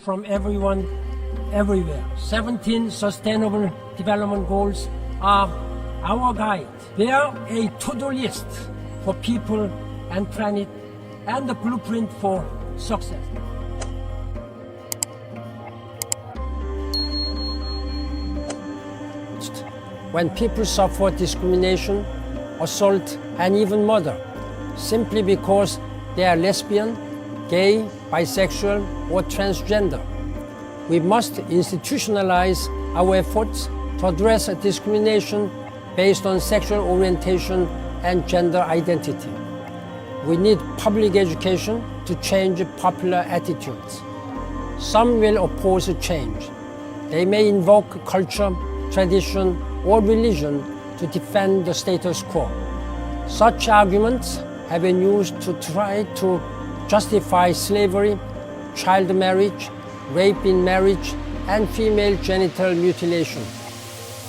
from everyone, everywhere. 17 Sustainable Development Goals are our guide. They are a to-do list for people and planet and the blueprint for success. When people suffer discrimination, assault, and even murder, simply because they are lesbian, gay, bisexual, or transgender, we must institutionalize our efforts to address discrimination based on sexual orientation and gender identity. We need public education to change popular attitudes. Some will oppose change. They may invoke culture, tradition, or religion to defend the status quo. Such arguments have been used to try to justify slavery, child marriage, rape in marriage, and female genital mutilation.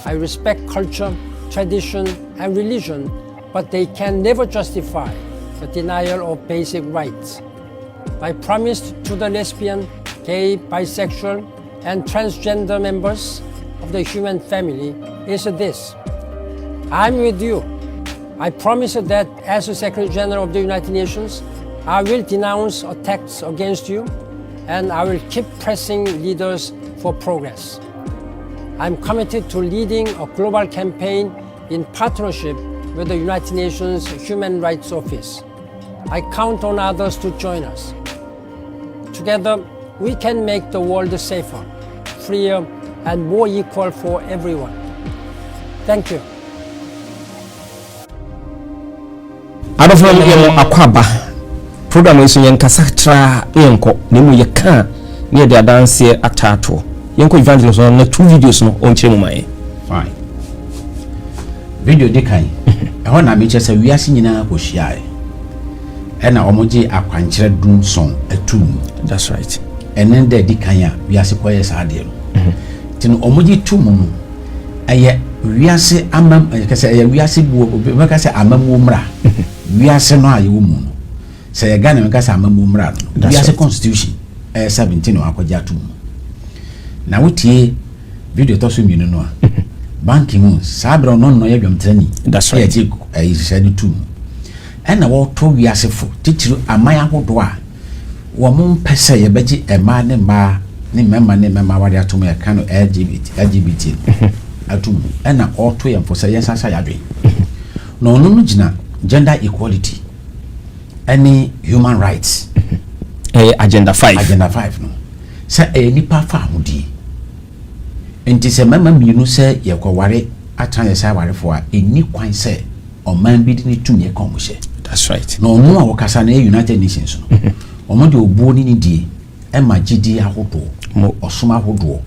I respect culture, tradition, and religion, but they can never justify the denial of basic rights. My promise to the lesbian, gay, bisexual, and transgender members of the human family is this. I'm with you. I promise that as the Secretary General of the United Nations, I will denounce attacks against you, and I will keep pressing leaders for progress. I'm committed to leading a global campaign in partnership with the United Nations Human Rights Office. I count on others to join us. Together, we can make the world safer, freer, and more equal for everyone. Thank you. Adofo yemo akwaba program is yenkasa tra yenko nemu yeka ne de dance atato yenko evangelist on na 2 videos no on chemu mai fine video de kan e ho na me chese wiase nyina ko hia e na omoje akwankyere dum son atum. That's right. And then de kan ya wiase ko yes ade no tin omoje tum no eye wiase amam kase eye wiase buo be kase amam mra wiase no aye wo mu no se ye Ghana kase amam mra no wiase constitution 17 no akwaja tum na wotie video to so mienu no a banking mu sabra no ye dwamtrani. That's right. Ye ayi se tum ena wo to wiase fo titiru amaya hodo a wo mo pese ye beji ema ne ma ne mema wade atom ya kanu LGBT atum ena auto ya mfo se yensasa yadwe no no gina gender equality any human rights agenda 5 no se nipa fa hodi enti se mama mienu se ye kwaware atan ye sa ware fo a eni kwan se o man bi ni tum ye komhye. That's right. No no a wokasa na United Nations no omo de obuo ni die e ma gidi ahodo mo osoma ahodo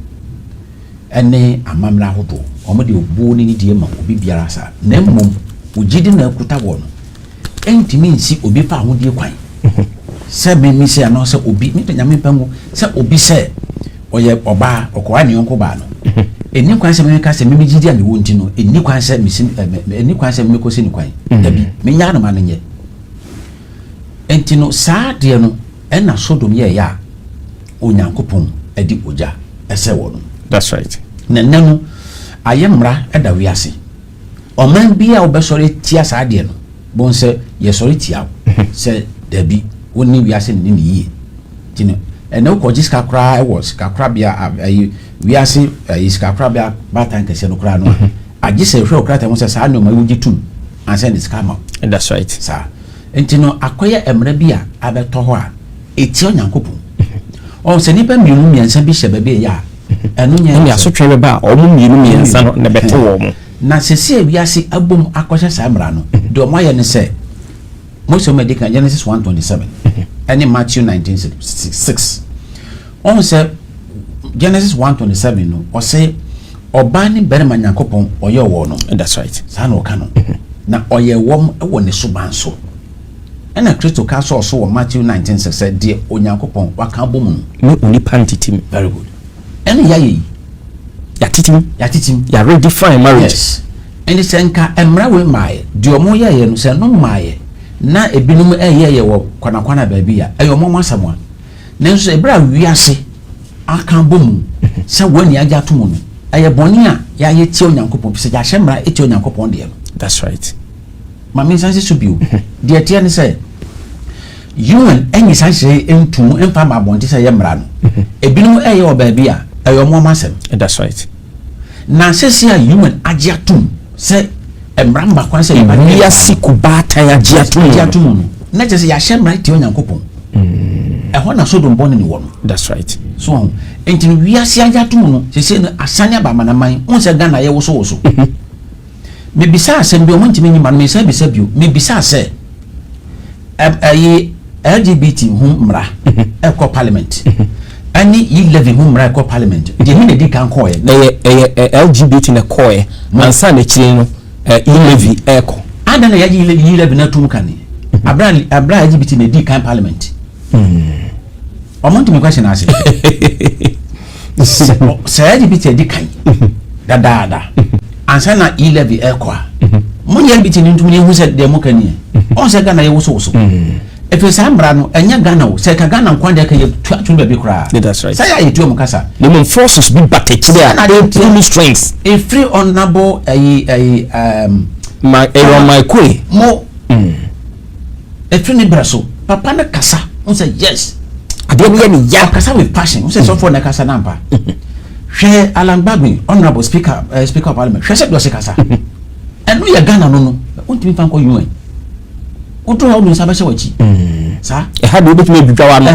ene amamra ahodo omo de obuo ni die ma obi biara sa na mmom ogidi na akuta wo no entimi nsi obi fa ahodie kwan se me se ana se obi me nyame pangu se obi se oye oba okwa ne yonko ba no eni kwan se me ka se me gidi a me wonti no eni kwan se me eni kwan se me ko se ni kwan dabi me nya na ma no nye entino saa de no ena sodom ye ya onyankopon adi oja ese wo no. That's right. Na nanu ayemra eda wiase oman bia obesore tia saa de no bon se ye sore tia se dabi woni wiase ni yi tino ena ko jiska kra e was ka kra bia wiase iska kra bia batan kese no kra no agise hwe okra ta mo se saa no ma wugi tum anse ni skama. That's right. Saa entino akoya emra bia abeto ho a eti onyankopon o se nipa mienu miensa bi hye bebe ya eno nya ni asotwe be ba o mu mienu miensa no ne beto wo mu na sese wiase abom akosha samra no de o moye ne se Most of medical Genesis 1:27 and Matthew 19:6 on say Genesis 1:27 no or say obani berema nyankopon oye wo no. That's right. Sa no ka no na oye wom e wo ne subanso ena Kristo ka so wo Matthew 19:6 said de onyankopon waka bom no oni pantitim. Very good. Ena yayi ya titim ya redefine marriage. Yes. And it's enka emra we mae de omo ye no se no mae na ebinum ye wo kwana baabi ya ayo mo masamwa nanso ebra wiase akan bom se wani agya to mu no eye boni a ya ye tie onyankopon pese ya hyemra etie onyankopon de no. That's right. Mami sanse so bio de tie ne say human enyi sanse entum empa ma bonti say yemra no ebinum eye oba bia eye mo masem. That's right. Na sesi a human agya tum say emra mba kwan say ya sikubata ya agya tum no na je say ya hyemra etie onyankopon. Na so don born ni wo no. That's right. So enti wi ase agya tum no sese no asanya ba manaman on se Ghana ye woso woso. Me bisa asem bi o ntimi nyima no me sa bisa bio me bisa se LGBT mra eko parliament ani 11 mra eko parliament de ni na di kan ko ye LGBT na ko ye ansa na kire no 11 eko ada na yaji 11 na tum kan abra LGBT na di kan parliament ntimi question ase se LGBT di kan da ansa na 11 eko a munye LGBT ni ntumi hu se de mo kan ni on se Ghana ye woso efe sambra no enya Ghana wo se ka Ghana nkwan de ka ye twa be kura. That's right. Say ya yetu mukasa no forces be batekire a strengths a free honorable my queen mo e free ni braso papa na kasa on say yes ade ni ya kasa with passion on say so for na kasa nampa hwe Alangbagbe honorable speaker of parliament hwe se do se kasa enu ya Ghana no on timi fan ko UN oto ha odun sabase wachi sa e ha do betime bidwa wa no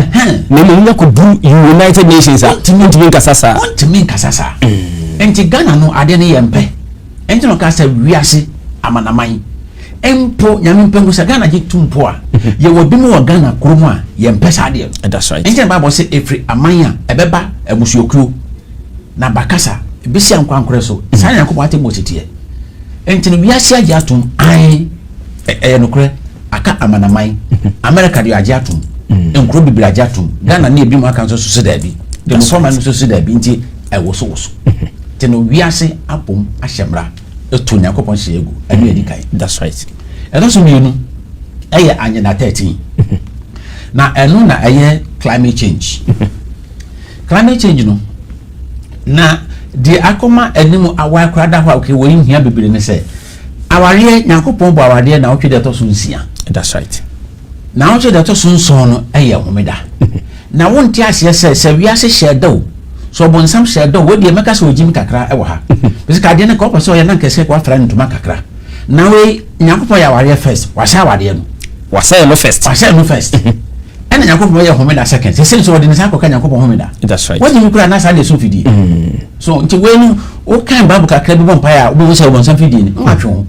na mo nya ko du United Nations a timi kasasa enti Ghana no ade ne yempe enti no ka sa wiase amanaman empo nyame mpengu sa Ghana ji tumpo a ye wobi mo wa Ghana kromo a yempe sa ade. That's right. Enti Bible say every amanya ebeba ebusuokru na bakasa ebisi ankwankore so sa Yakob ate mo titie enti no wiase agi atum ai nokre aka amanaman America de agi atum enkro bibira agi atum Ghana na ebi mo aka so so da bi de mo forma no so da bi nti woso te no wiase apom ahyemra eto Yakobon hyegu anu edi kai. That's right. So mienu eye anyana 13 na enu na eye climate change no na di akoma enimu awa krada ho okay wo hia bibire ne se aware Yakobon bo aware na otwe de to so nsia. That's right. Na otwe de to so nson no eye homeda na wonti ase se wiase hyedaw so bonsam hyedaw wo de meka se ojim kakra e wo ha bisi ka de ne ko so ye na nkese ko afra ntuma kakra na we Yakobon ya aware first wasa aware no wasa no first and Yakobon ya homeda second se so de ne sa ko ka Yakobon homeda. That's right. What you kura na sa de so fidi so nti we no o kan babu kakra bi bompa ya wo se bonsam fidi ni matwo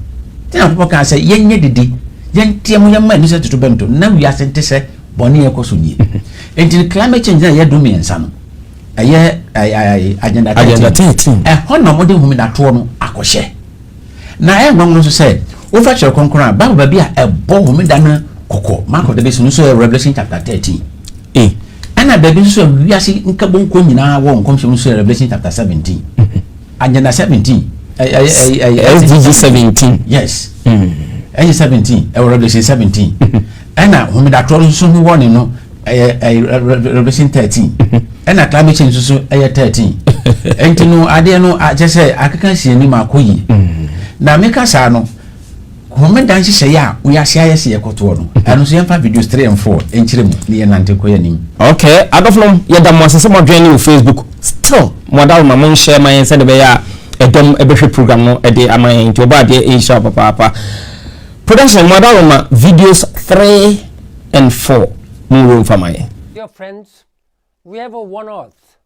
ti Yakobon ka se yenye didi yentiemu yamma ni se tutu bento na wi asente se boni ekoso ni enti climate change na ye do me ensa no aye agenda 13 hono mo de homeda to no akohye na e ngwan no so se o fa chere konkora babu ba bia ebo homeda na kokko mako de besu no so Revelation chapter 13 ana baby so wiase nka bonko nyina wo nkomhye so Revelation chapter 17 agenda 17 SDG 17 yes 17 Revelation 17 ana homeda to so no woni no Revelation 13 ana climate change so 13 enti no ade no agese akaka sie ni makoyi na meka sa no homeda nhye ya we asia yesi yekoto no anu so yemfa videos 3 and 4 enchire mu ni nante ko yanim. Okay, adoflom yeda mo asese mo dwen ni Facebook still mo da mo mon share my send be ya edom ebehwe program no ede amayen nti oba de insha papa production mo da ma videos 3 and 4 mo room for my. Dear friends, we have a one earth.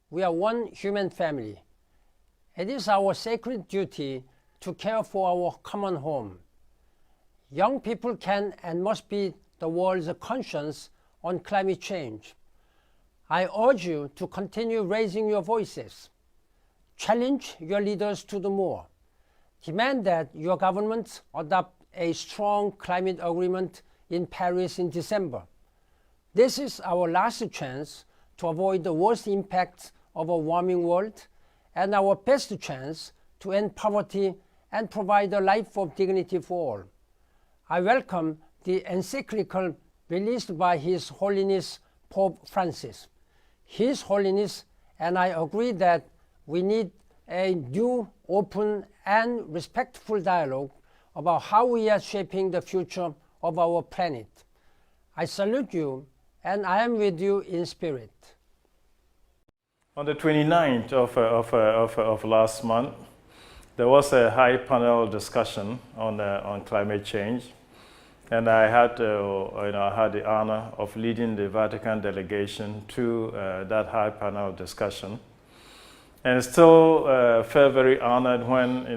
We are one human family. It is our sacred duty to care for our common home. Young people can and must be the world's conscience on climate change. I urge you to continue raising your voices. Challenge your leaders to do more. Demand that your governments adopt a strong climate agreement in Paris in December. This is our last chance to avoid the worst impacts of a warming world and our best chance to end poverty and provide a life of dignity for all. I welcome the encyclical released by His Holiness Pope Francis. His Holiness and I agree that we need a new, open, and respectful dialogue about how we are shaping the future of our planet. I salute you, and I am with you in spirit. On the 29th of last month, there was a high panel discussion on climate change, and I had the honor of leading the Vatican delegation to that high panel discussion, and still felt very honored when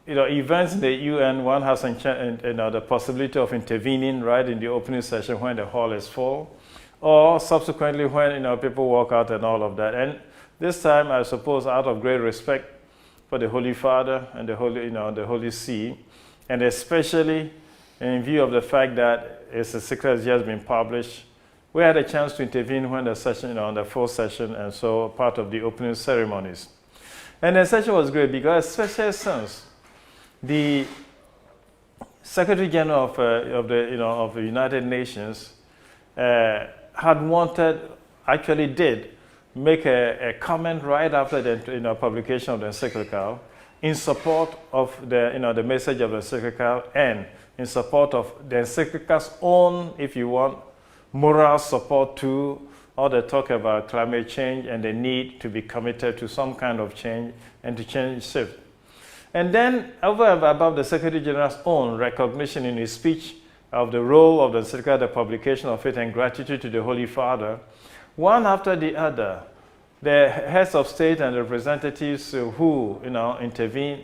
events in the UN, one has the possibility of intervening right in the opening session when the hall is full, or subsequently when people walk out and all of that. And this time, I suppose, out of great respect for the Holy Father and the Holy See, and especially in view of the fact that its encyclical has just been published, we had a chance to intervene when the session, the full session, and so part of the opening ceremonies. And the session was great because, especially since the Secretary General of the United Nations had wanted, actually did, make a comment right after the publication of the encyclical in support of the message of the encyclical and in support of the encyclical's own, if you want, moral support to all the talk about climate change and the need to be committed to some kind of change and to change shift. And then over and above the Secretary General's own recognition in his speech of the role of the encyclical, the publication of it, and gratitude to the Holy Father, one after the other, the heads of state and representatives who intervened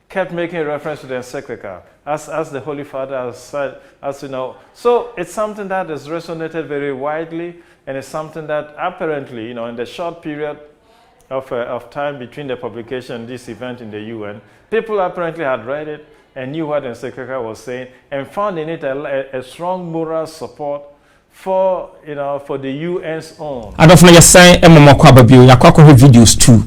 kept making reference to the encyclical, as the Holy Father has said, So it's something that has resonated very widely, and it's something that apparently, in the short period of time between the publication and this event in the UN, people apparently had read it and knew what the encyclical was saying, and found in it a strong moral support for the UN's own. I don't know, you're saying videos too.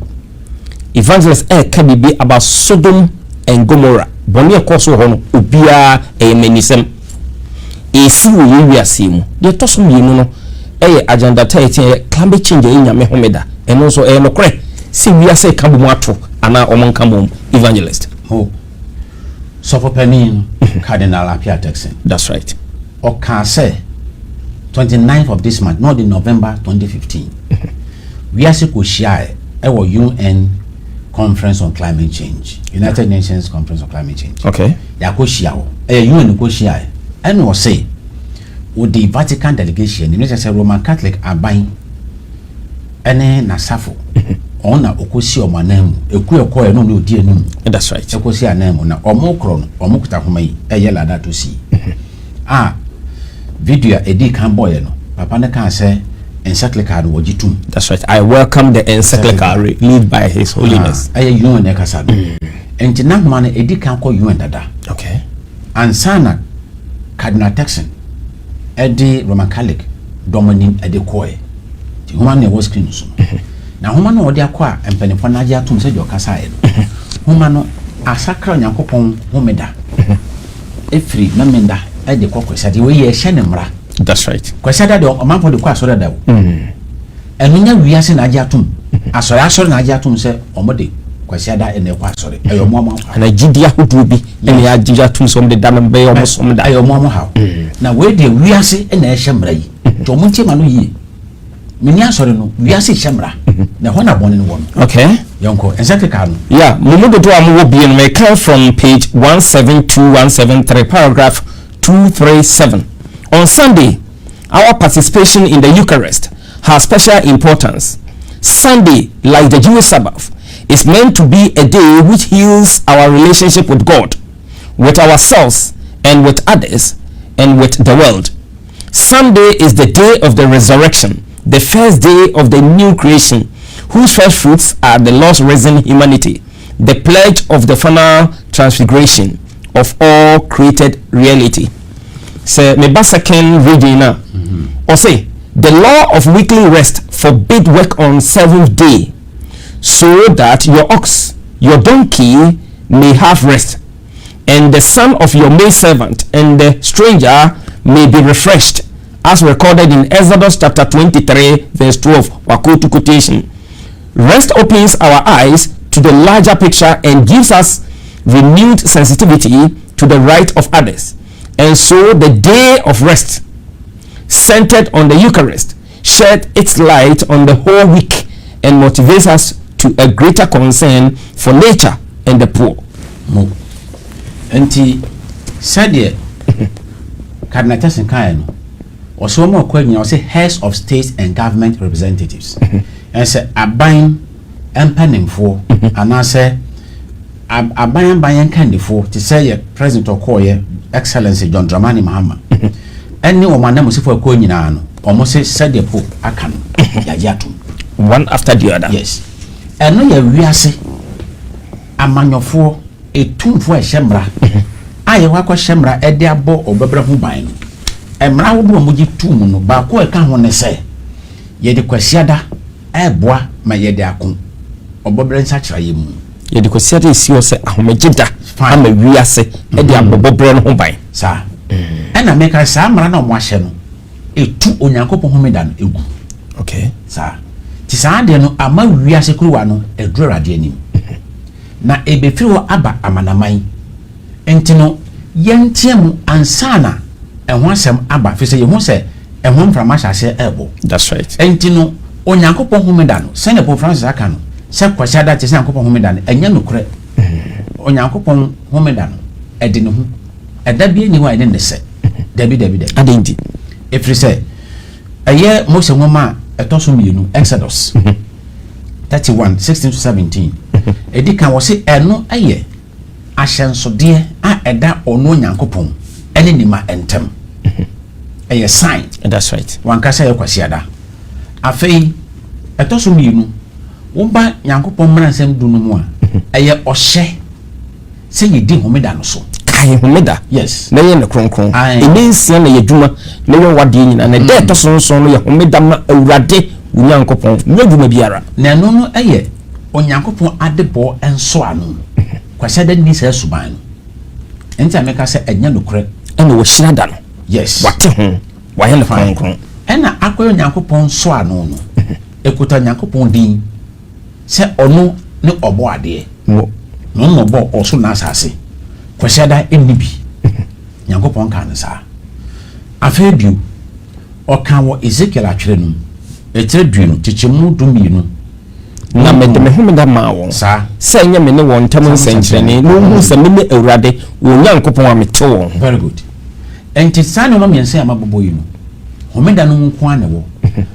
Evangelist can be about Sodom and Gomorrah. Bonnie Koso Hono, Ubia, a menism. A see we are seeing. The Tosum, agenda climate change in Yamehomeda, and also a no crack. See, we are say Kabumato, and our Oman Kamum evangelist. Oh, so for Penny, Cardinal Apia Texan. That's right. Or can say 29th of this month, not in November 2015. We are supposed to share our UN Conference on Climate Change, United Nations Conference on Climate Change. Okay. Yakoshia, UN Koshia, and was say, with the Vatican delegation, the United Roman Catholic are buying any Nasafo. Ona okosi omanem eku ekoye no no die num. That's right. Ekosi anem na omokro no omokuta homai eyela da to see. Video edi kan boy no papa ne kan say encyclical no wogitum. That's right. I welcome the encyclical led by His Holiness. You ne kasa no. Enti na homa no edi kan ko UN dada. Okay. Ansana Cardinal Texan edi Roman Catholic Dominic edi koe. Ti homa ne was screen so. Na homa no odi akwa empenifo na agya tum se de okasa e no. Homa no asakra nyankopon homeda. Efri na menda e de kokwesa de we ye hye ne mra. That's right. Kwesa de omanfo de kwa asore da wo. Enu nya wiase na agya tum. Asore na agya tum se omode kwesa da ene kwa asore. Ayo momo. Na gidia hodo bi ene agya tum so omde da no be omosom da. Ayo momo ha. Na we de wiase ene hye mra yi. To mo ntie ma no yi. Minya sorry no we are say shamra na hona born one. Okay, yonko encyclical. Yeah, mumudo to amu obi en me come from page 172173 paragraph 237. On Sunday, our participation in the Eucharist has special importance. Sunday, like the Jewish Sabbath, is meant to be a day which heals our relationship with God, with ourselves, and with others, and with the world. Sunday is the day of the resurrection, the first day of the new creation, whose first fruits are the lost risen humanity, the pledge of the final transfiguration of all created reality. So, my second reading now. Or say, the law of weekly rest forbid work on seventh day, so that your ox, your donkey may have rest, and the son of your maidservant and the stranger may be refreshed, as recorded in Exodus chapter 23 verse 12. Wakotu quotation. Rest opens our eyes to the larger picture and gives us renewed sensitivity to the right of others. And so the day of rest, centered on the Eucharist, shed its light on the whole week and motivates us to a greater concern for nature and the poor. Enti said Cardinal Tessin Kaino or so more question, say heads of states and government representatives. And say Abain and penning for, and I say Abain candy for to say President Okoye, Excellency John Dramani Mahama. Any woman must for a coin almost said the Pope Akan Yayatum. One after the other. Yes. And no, we are say a man for a tomb for a shembra. I walk a shembra at their bo or Barbara Hubine. And now would you tomb, but what can one say? Ye the Quasiada, a bois, my yediacum, or Barbara such a yim. Ye the Quasiada is yours, a homejita, fine, a we are say, a dear Barbara Hubine, sir. And I make a sam run on washing a 2 on your couple homedan. Okay, sir. Tisadiano, a man we are secruano, a drawer denim. Na ebe firo aba amanamai. Entino, yen tiemu ansana, and one sem aba, fisa you won't say, and one from us I say elbow. That's right. Entino, on Yankopo homedano, send a poor Francis Acano, Sir Quasada to Sankopo homedan, and Yanu cre. On Yankopo homedano, a dinner. And that be anywhere I didn't say. Debbie. I didn't. If you say, a year most of woman, a tosum, Exodus 31, 16 to 17. A deacon was say, no, a year. I shall so dear, I add that or no yankopon, any nima entem. A sign. That's right. One cassa quasiada. A fay, a tosum, Umba yankopon mansem dunumwa. A year or she. Say you did homedano so. Homeda, yes. Na yen kron. It means na ye dwuma na yen wade yin na de to so no ye homeda ma awurade unyankopon na dwuma biara. Na no no eye onyankopon adebo enso anu. Kwase da ni se suban. Enti ameka se enya nokure ena wo hira da no. Yes. Wate ho. Wa yen kron. Ena akoyo onyankopon so anu no. Ekuta onyankopon din. Se ono ne obo ade. No bo oso na asase. Kwasiada enibi Nyankopon kan sa afedu o kan wo Ezekiel atwere no etredu no chichemu dumienu na medeme homeda ma won sa nya me ne won tam nsenkyerene no hu se me awurade wo Nyankopon amete won. Very good. Enti sane no mense amabobo yi no homeda no nko ane wo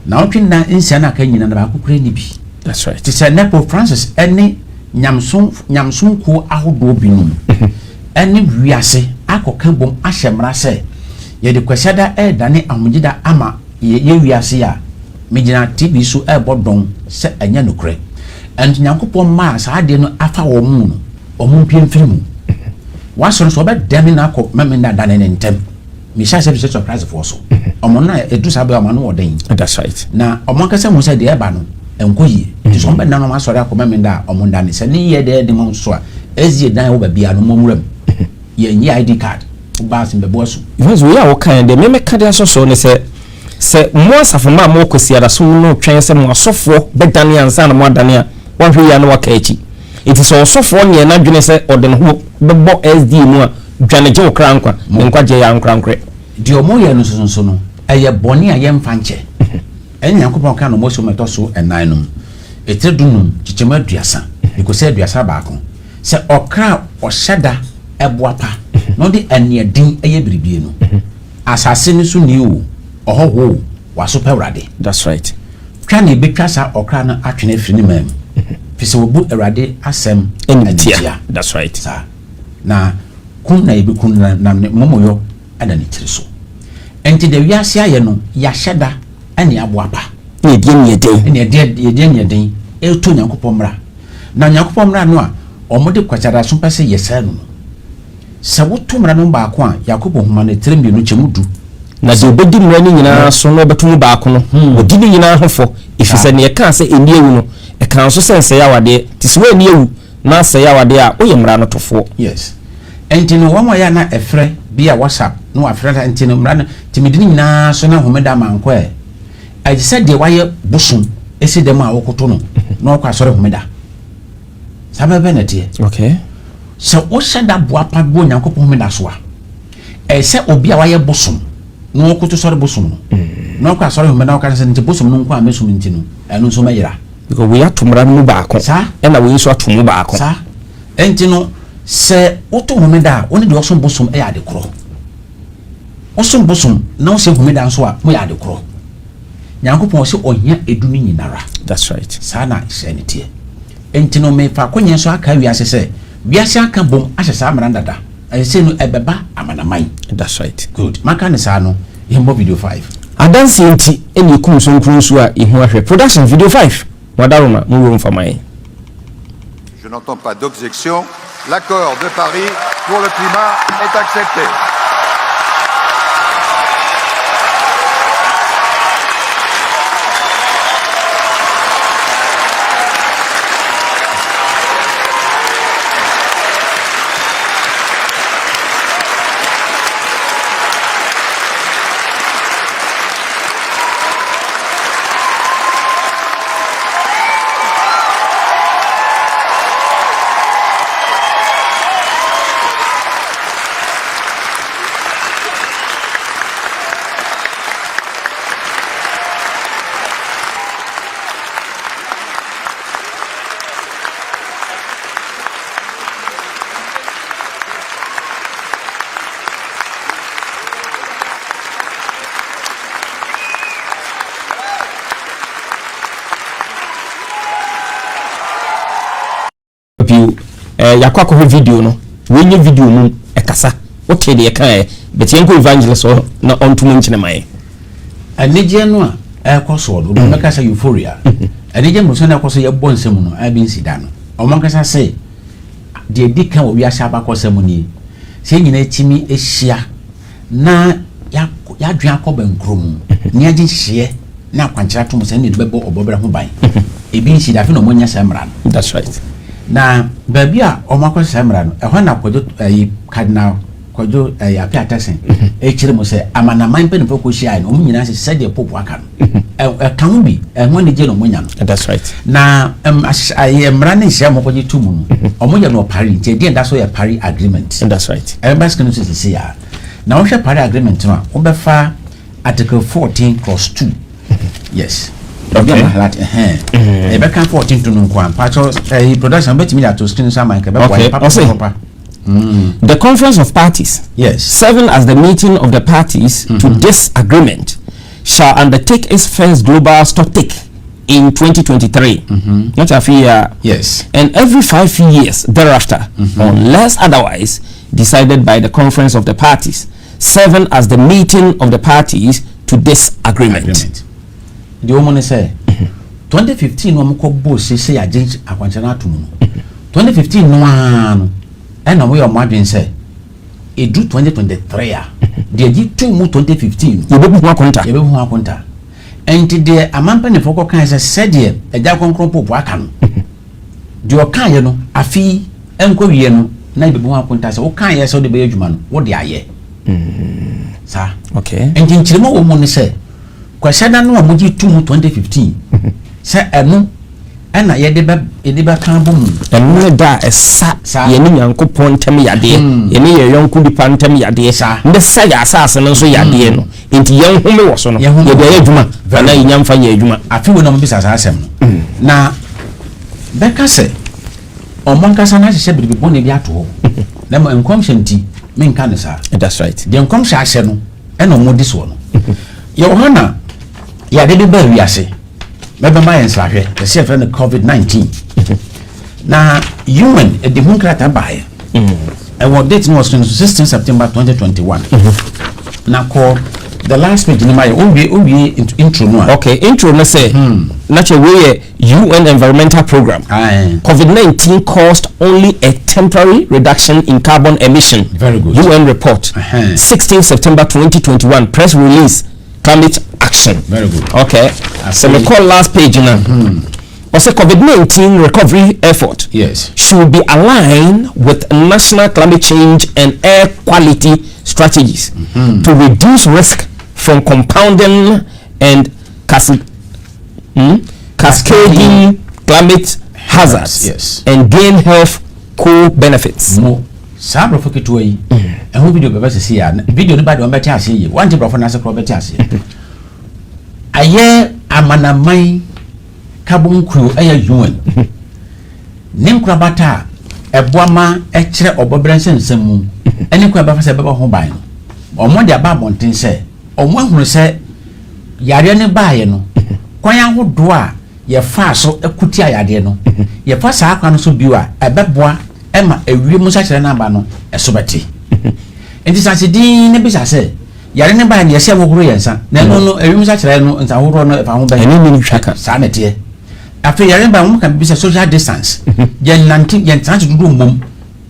na otwe na nsia na ka nyina na ba kokure ni bi. That's right. Ti se Nepo Francis ene nyamson ko ahodo binum eni wiase akoka bom ahyemra se ye de kwasiada dane amugida ama ye wiase ya megina TV so bodon se anya nokre and Nyankopon ma sa ade no afa wo mu no omu piemfirimu waso no so be dem na akọ memenda dane ne ntem me sha se surprise for so omo na edu sabe ama no oden. That's right. Na omo kase mu se de eba no enkoyi ti so be na no ma sori akọ memenda omo dane se ni ye de mo so a ezie dan wo ba bia no momuram ye ID card ubas mbebo so because we are kind de me card so ne se mo asafoma mo kwasiada so no twen se mo asofo bedane ansa na mo adane a wahwe ya no waka echi it is osofo ne na dwene se odene ho bebo SD mu a dwane je okra nkwa nkwa je ya nkra nkre di omo ye no so no eye boni a ye mfa nche en Nyankopon ka no mo so meto so enan no etredunum chichema aduasa because aduasa ba ko se okra ohyada eboapa no de aniadin eye biribie no asase ni so ni o ohoho waso pewrade. That's right. Twa na betwa sa okra na atwene afiri ni mam fise wobu awrade asem enitia. That's right. Sa na kun na ebi kun na momoyo ada ni tiri so enti de wiase aye no ya hyeda ene aboapa ne die nyeden e to Nyankopon mra na Nyankopon mra no a omode kwachara so pese yesa no sa woto mra no ba ko a Yakobo homa ne trembi no chemudu na de obedi mra ni nyina so no betum ba ko no odi ni nyina hofo ifise ne ka se eni ewu no e kan so sense ya wade tisi we eni ewu na se ya wade a oye mra no tofo. Yes. Enti no wamo ya na efre bia WhatsApp no afre enti no mra no timidini nyina so na homeda manko e I said de waye busum esi dem a wokoto no no kwa sore homeda sababe na tie okay so o sheda boa pa bo nyankopon homeda so a se obi a waye bosom no ko to sore bosom no kwa sore homeda ka se nti bosom no kwa mesum nti no eno so mayira because we have to mra mu baako na we so atomu baako sa enti no se oto homeda oni de osom bosom e ya de kro osom bosom na o se homeda so a mo ya de kro nyankopon se ohia edunu nyinara. That's right. Sana sanity. Enti no me fa konyen so aka wiase se wiase aka bom ahye amranda da. I say no ebeba amanaman. That's right. Good. Maka ne sa no yembo video 5. Adansi enti eni kum so nkunsu a ihu ahwe production video 5. Wadaroma mu wo mfamai. Je n'entends pas d'objection. L'accord de Paris pour le climat est accepté. Yakwa ko video no wenye video mu ekasa o te de kan but yenko evangelist na ontumo nchine mai anije no a ekoso do me kasa euphoria anije mo so na ekoso ye bonsem no a bi nsida no o man kasa say de di kan o wi asha ba kosem ni se nyina timi ehia na ya dwan akoba nkrom ni agi hye na kwankyera to mo se ne de bebo obobra ho ban e bi nsida fe no mo nya samra no. That's right. Na babia omakwa samra no ehwa na kojo cardinal kojo apia sen e kire mo se amana man pe no ko hia no nyina se sede popo aka no kan bi ehwa ne je no monya no. That's right. Na emra ne hia mo kojo tumu no omonya no pari je de nda so ya pari agreement. That's right. Embassy no se ya na wo hwe pari agreement no wo be fa article 14 clause 2 yes. Okay. Ebeka 14 to no kwa pacho production bet me to screen some like papa. The conference of parties, yes, serving as the meeting of the parties to this agreement, shall undertake its first global stocktake in 2023. Not a year, yes, and every 5 years thereafter, unless otherwise decided by the conference of the parties, serving as the meeting of the parties to this agreement. The woman say 2015 no mko bo se agent akwanchana atumu 2015 no an na we o madwen say edu 2023 a de agi tu mu 2015 yebebu ho akonta enti de amampa ne foko kan se de eja konkron popo aka no de o kan ye no afi enko wie no na yebebu ho akonta se o kan ye se o de be adwuma no wo de aye sa okay enti nchirimo wo mu ne se kwashana no amuji tu mu 2015 se enu ana yede ba kan bom enu da esa ye ni Nyankopon ntem yade ye ni ye yonku dipa ntem yade nde sa ya asase no so yade no enti ye nhome wo so no ye de adwuma na ye nyamfa ye adwuma afi wo na mo bisa sa asem no na beka se o man kasa na hye biribi bone bi ato na mo enkomshanti menka ne sa. That's right. De enkomsha ahye no eno mo di so no Yohana ya de be wiase mebe mayen sahwe the see friend COVID-19 na UN e de hunkrata bae and what date was 16 September 2021 na ko the last page ni my owie intro no okay intro na say natural way UN environmental program COVID-19 caused only a temporary reduction in carbon emission. Very good. UN report 16 September 2021 press release climate action. Very good. Okay. So we call last page now. Also, COVID-19 recovery effort should be aligned with national climate change and air quality strategies to reduce risk from compounding and cascading climate hazards, yes, and gain health co-benefits. Mo sa brofo keto yi ehun video bebe sese ya video ni ba de on beti ase yi wan ti brofo na se kro beti ase aye amanaman kabon kru aya yuan nim kra bata eboama e kire obobren sensem mu eni kra ba fa se beba ho ban no omo de aba bonten se omo ahunu se yare ne baaye no kwan ahodo a ye fa so ekuti ayade no ye fa sa akwa no so biwa ebeboa ema ewie mu sa kire na aba no esobeti enti sa se din ne bisa se yare ne baaye ne ye se wohoro yensa na no ewie mu sa kire no nta wohoro no fa ho ba eni ni twaka sa na tie afi yare ba mu kan bisa social distance yen nanti yen transit do mom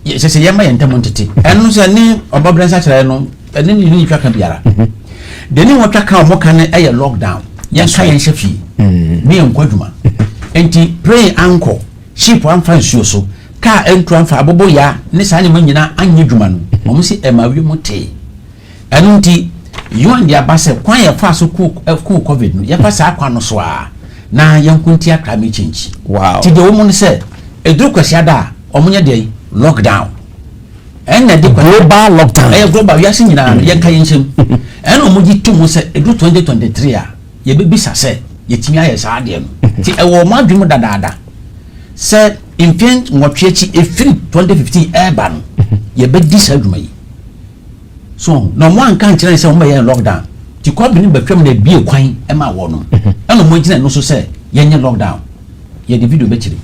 ye se yema yen tamu tete enu se ni obobren sa kire no eni ni twaka biara de ni wotwa kan mo kan e lockdown yen ka yen hyefi me yen kwaduma enti pray anko ship wan fan suo so ka entu anfa abobo ya ne sa ne manyina anye dwuma no mo si e ma wi mo te enu nti you and their base kwan ye fa so ku covid no ye fa sa akwa no so a na yen kunti climate change wow ti de wo mo ne se edru kwasi ada omunye de lockdown en na de global lockdown global ya sin nyina ye ka yen chem en omuji tu mo se edru 2023 a ye be bisa se ye timi aye sa ade no ti e wo ma dwum dadaada se infant nwotwechi efiri 2015 eba no ye be di sa dwuma yi so no mo anka nkire se mo ye lockdown ti covid ni betwem na bie kwan e ma wo no eno mo gina no so se ye nye lockdown ye de video be kire